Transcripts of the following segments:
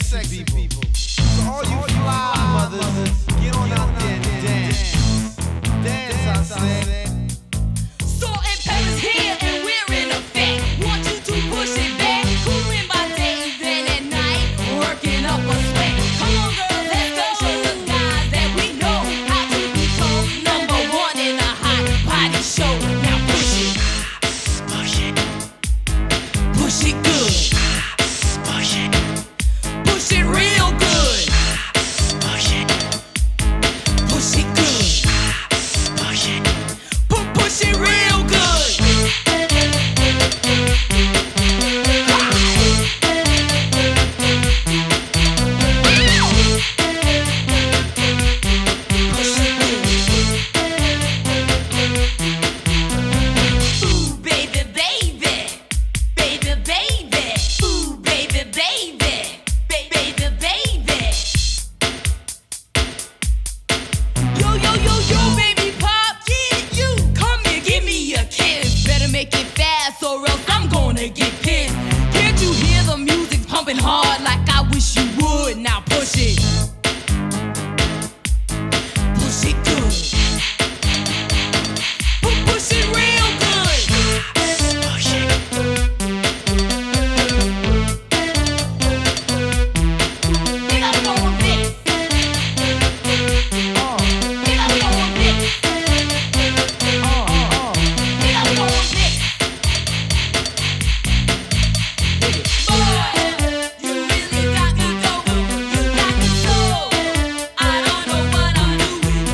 sexy people. So all you fly mothers, get on out there and dance. Dance, I said. Salt and pepper's here and we're in effect. Want you to push it back. Cooling my days then at night, working up a sweat. Come on, girls, let's go show the guys that we know how to be told. Number one in a hot body show. Now push it, push it, push it good, push it, push it real good, push it, push it good, push it, push it real good. Ooh, baby, baby, baby, baby. Ooh, baby, baby, baby, baby. Yo, yo, yo, yo, baby pop, yeah, you. Come here, give me a kiss. Better make it fast or else I'm gonna get pissed. Can't you hear the music pumping hard like I wish you would? Now push it. Push it good. Push it real good. Push it. You gotta go with this. You gotta go with this. You gotta go with this. Boy, you really got me going. You got me so. I don't know what I'm doing.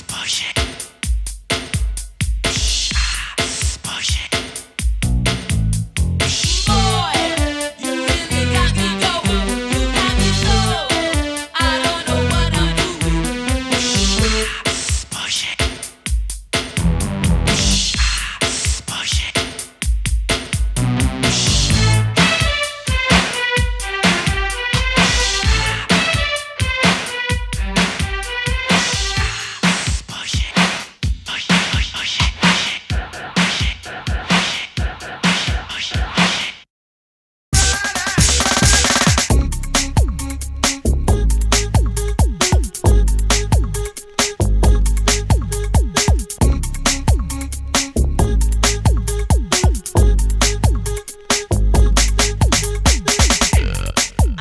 Push it. Push it. Boy, you really got me going. You got me so. I don't know what I'm doing. Push it. Push it.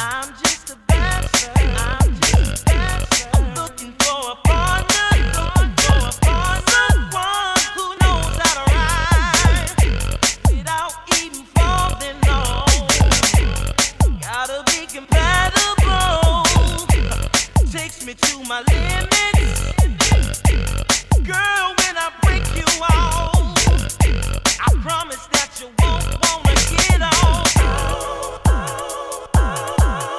I'm just a dancer. I'm just a dancer. I'm looking for a partner. Someone who knows how to ride without even falling on. Gotta be compatible. Takes me to my limits. Girl, when I break you off, I promise that you won't wanna get off.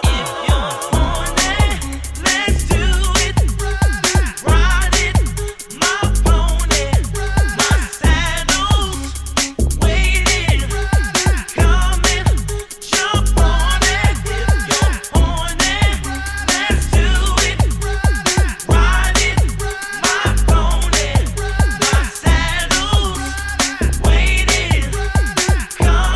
If you're horny, let's do it. Ride it, my pony, my saddle's waiting, coming, jump on it. If you're horny, let's do it. Ride it, my pony, my saddle's waiting, coming, jump on it.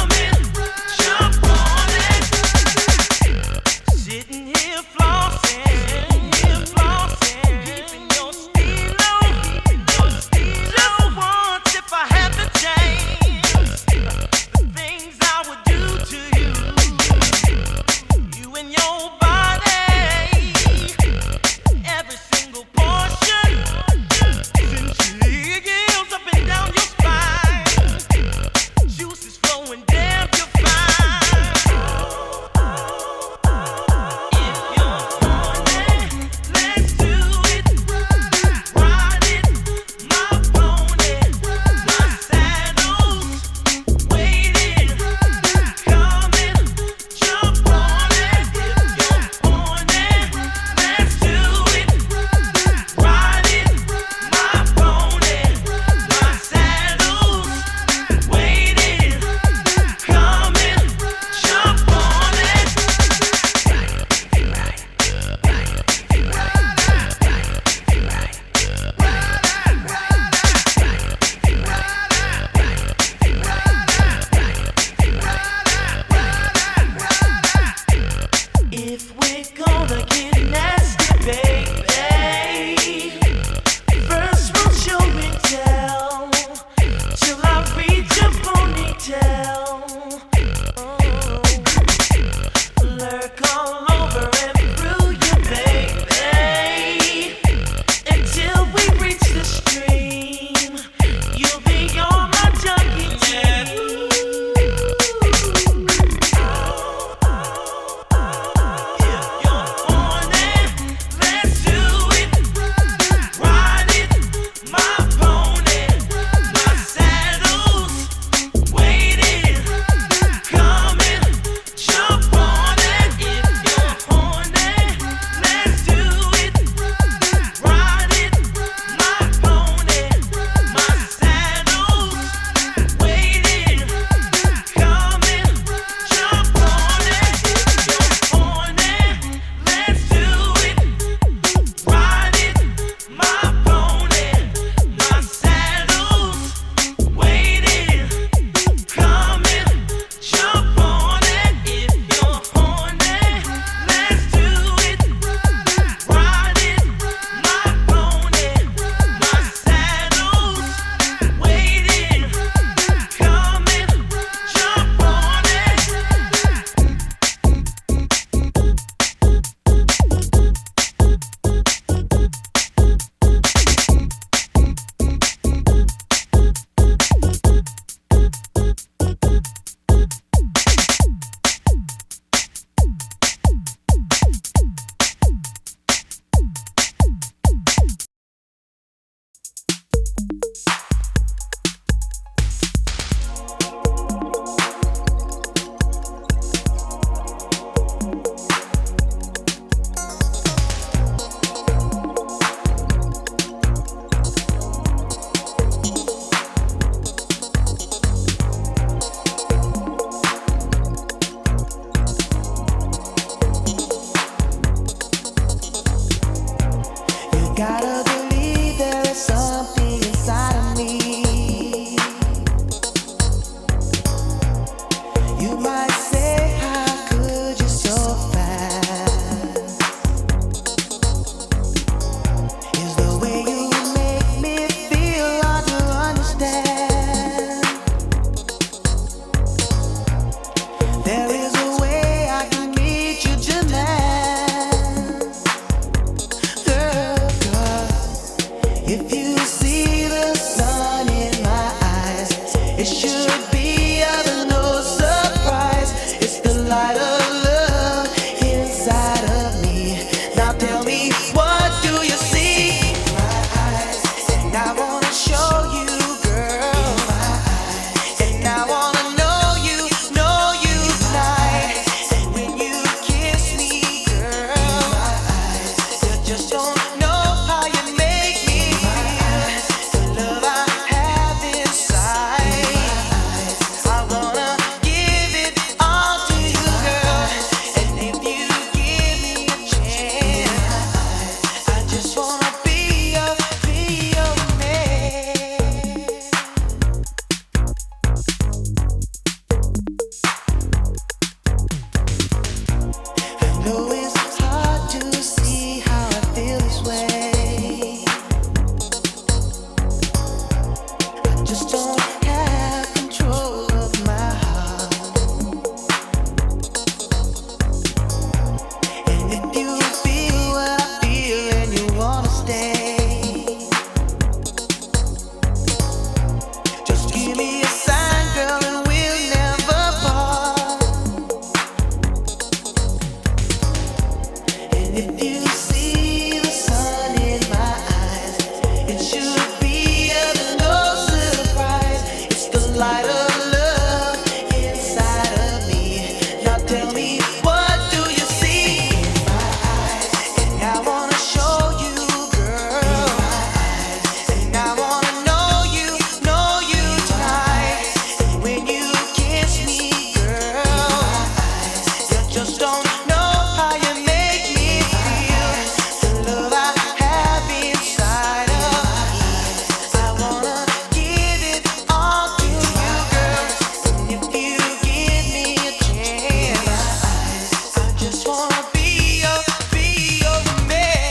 wanna be your man.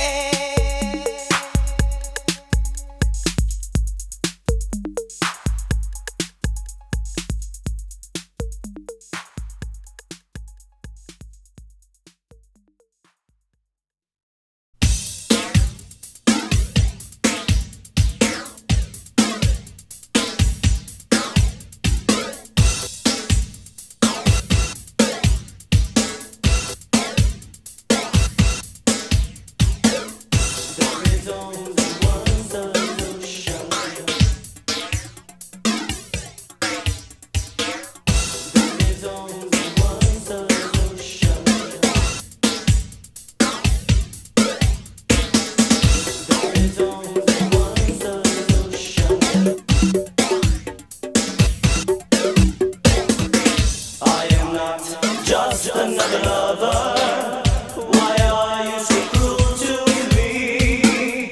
Just another lover. Why are you so cruel to me?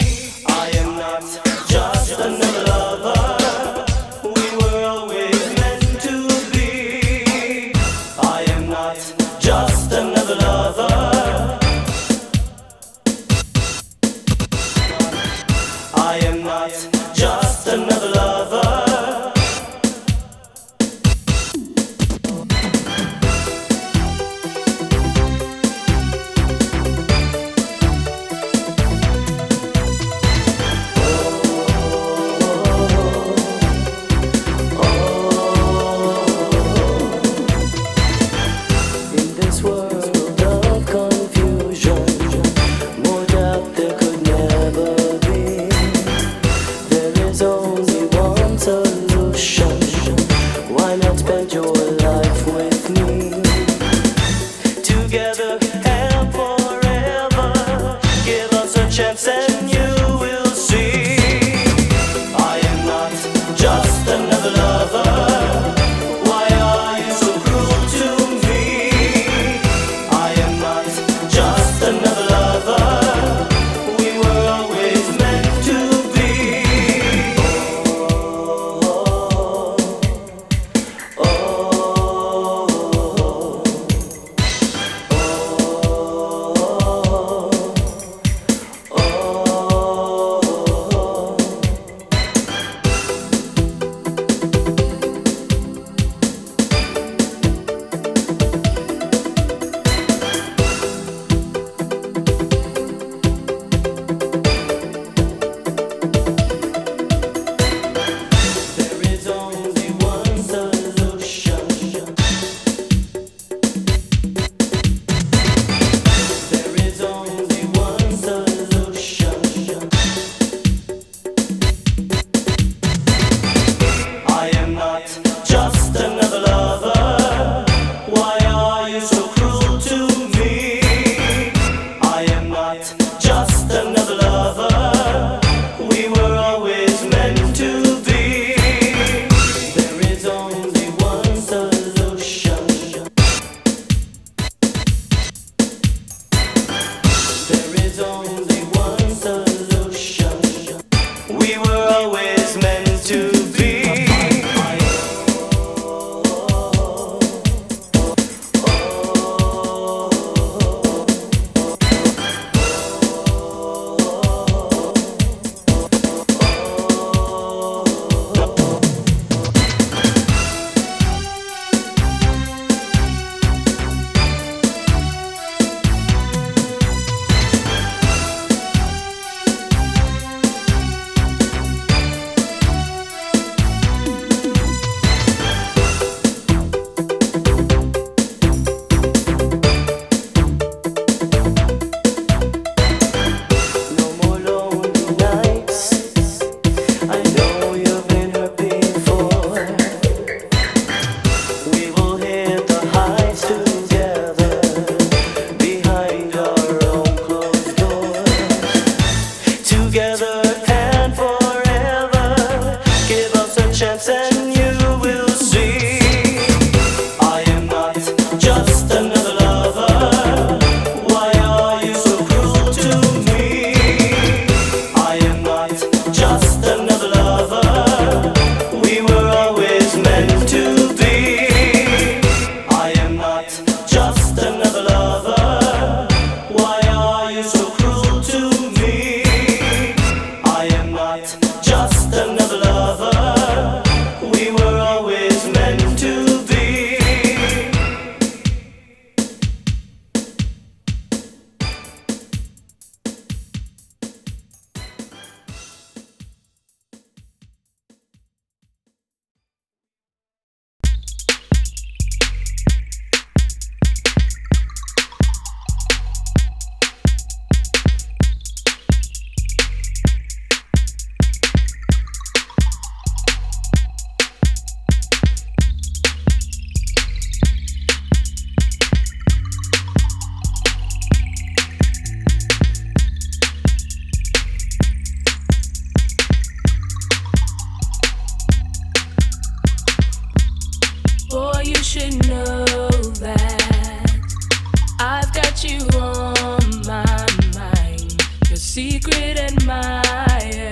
secret admirer.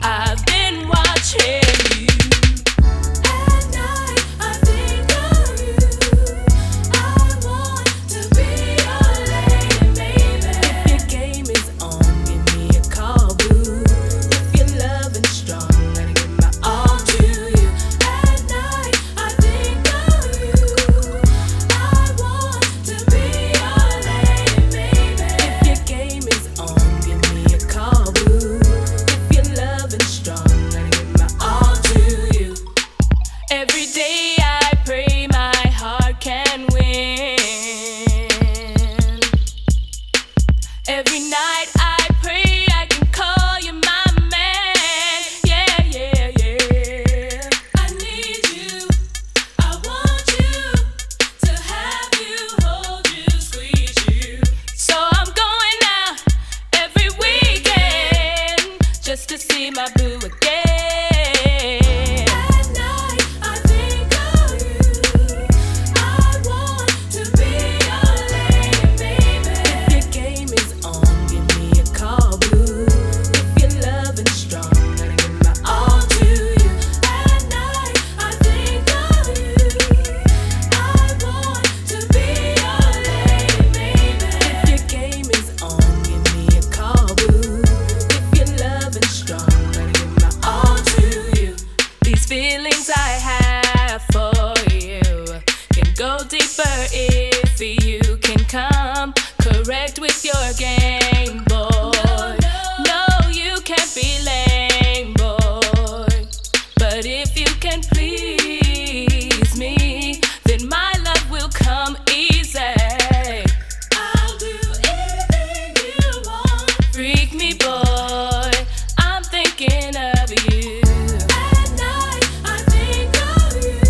I've been watching you. At night, I think of you. I want to be your lady, baby. If your game is on, give me a call, boo. If you're loving strong, gotta give my all to you. At night, I think of you. I want to be your lady, baby. If your game is on, give me a call, boo. If you're loving strong, gotta give my all to you. Every day I pray my heart can win. Every night I pray I can call you my man. Yeah, yeah, yeah. I need you. I want you to have you, hold you, squeeze you. So I'm going out every weekend just to see my boo again. At night I think of you. I want to be your lady, baby. If your game is on, give me a call, boo. If you're loving strong, gotta give my all to you. At night I think of you. I want to be your lady, baby. If your game is on, give me a call, boo. If you're loving strong, gotta give my all to you. These feelings I have for you can go deeper if you can come correct with your game, boy. No, you can't be lame, boy. But if you can please me, then my love will come easy. I'll do anything you want. Freak me, boy. I'm thinking of you. At night, I think of you.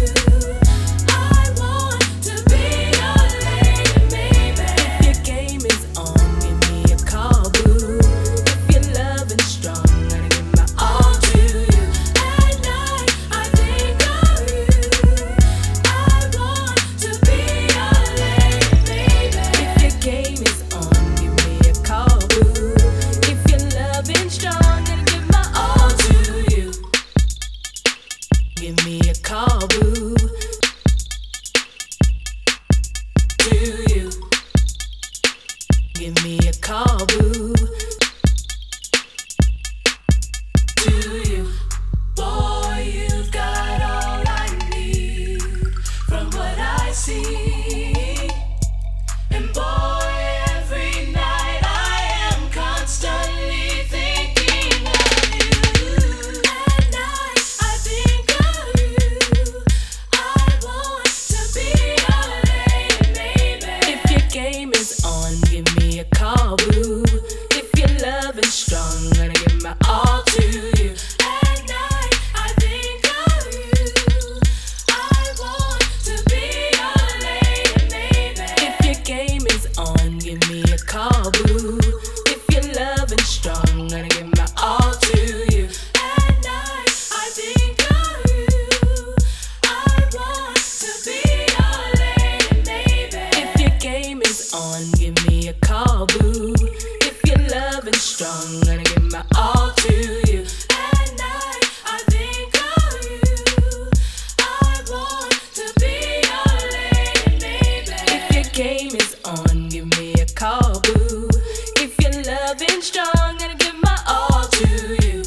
I want to be your lady, baby. If your game is on, give me a call, boo. If you're loving strong, gotta give my all to you. At night, I think of you. I want to be your lady, baby. If your game is on, give me a call, boo. If you're loving strong, gotta give my all to you. Give me a call, boo. To you. Give me a call, boo. To you. Boy, you've got all I need from what I see. And boy, every night I am constantly thinking of you. At night I think of you. I want to be your lady, baby. If your game is on, give me a call, boo. If you're loving strong, gonna give my all to you. At night I think of you. I want to be your lady, baby. If your game is on, give me a call, boo. If you're loving strong, gonna give my all to you. At night I think of you. I want to be your lady, baby. If your game is on, give me a call, boo. If you're loving strong, gonna give my all to you. At night I think of you. I want to be your lady, baby. If your game is on, give me a call, boo. If you're loving strong, gonna give my all to you.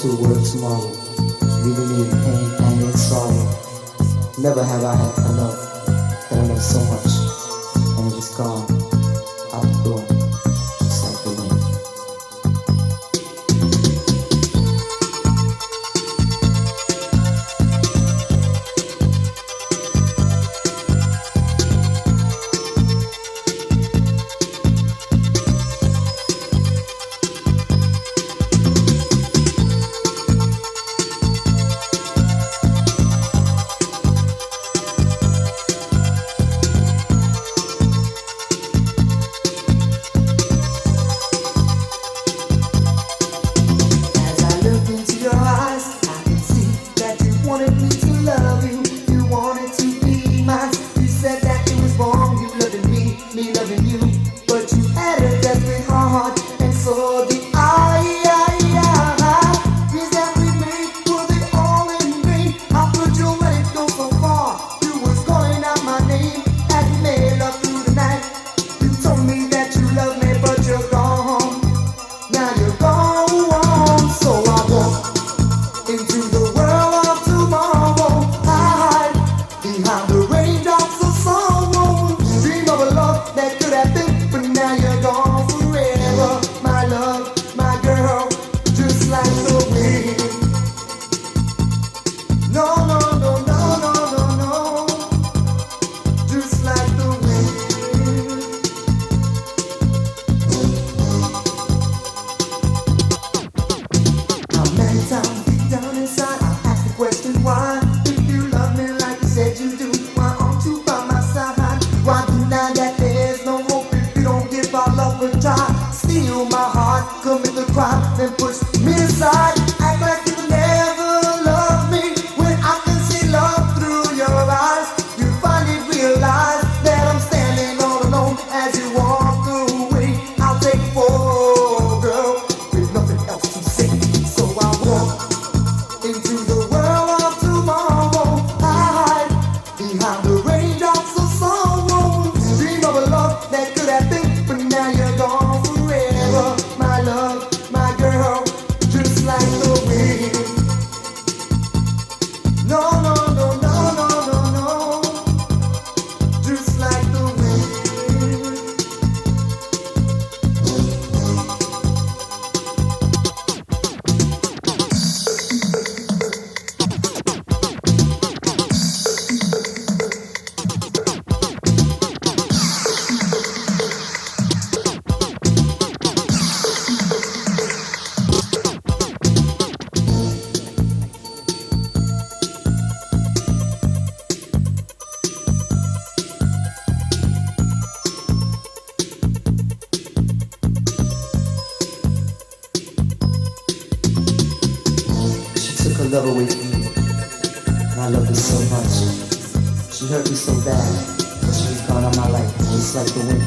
To work tomorrow, leaving me in pain, anger, and sorrow. Never have I had enough, that I love so much, and it just gone out the door, just like the wind. Love away from me, and I loved her so much. She hurt me so bad, but she was gone out my life, just like the wind,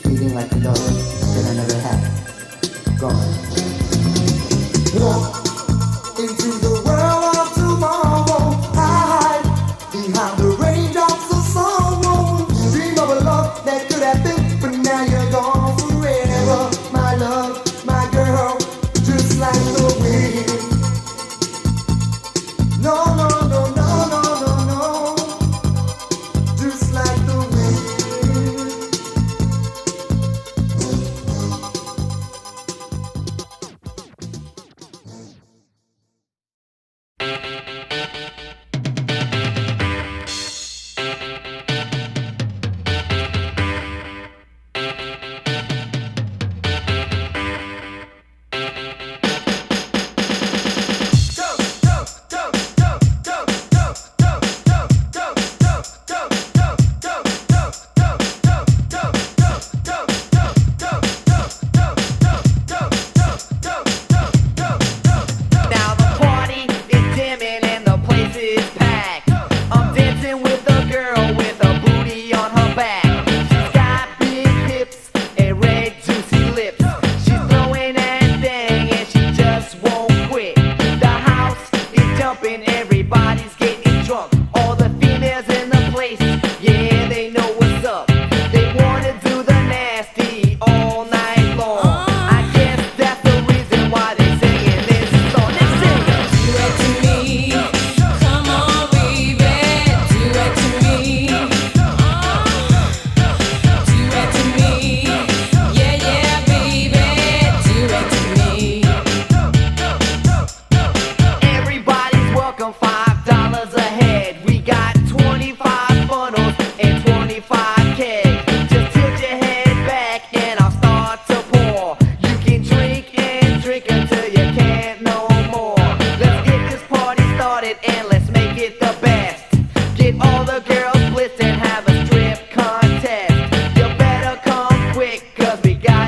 feeling like a love that I never had. Gone. Walk into the world of tomorrow, hide behind the raindrops of sorrow. Dream of a love that could have been, but now you're gone forever.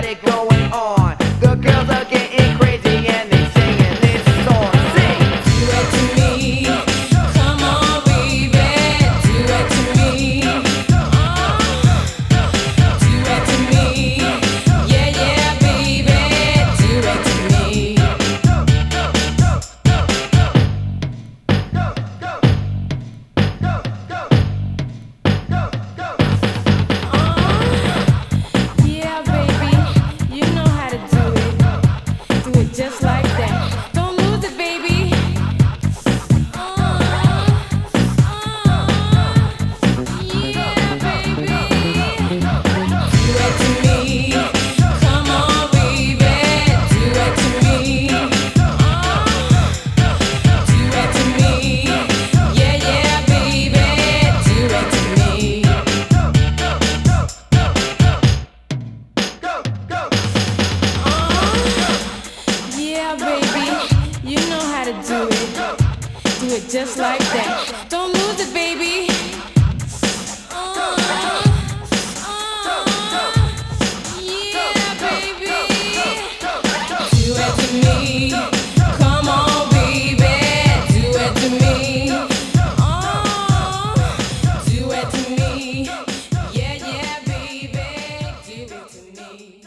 got it going on. The girls are getting crazy and they singing this song. Sing! Do it to me. Come on, baby. Do it to me. Do it to me. Yeah, yeah, baby. Do it to me. Yeah, baby. You know how to do it. Do it just like that. Don't lose it, baby. Yeah, baby. Do it to me. Come on, baby. Do it to me. Do it to me. Yeah, yeah, baby. Do it to me. Yeah, baby, you know how to do it. Do it just like that. Don't lose it, baby. Yeah, baby. Do it to me. Come on, baby. Do it to me. Do it to me. Yeah, yeah, baby. Do it to me.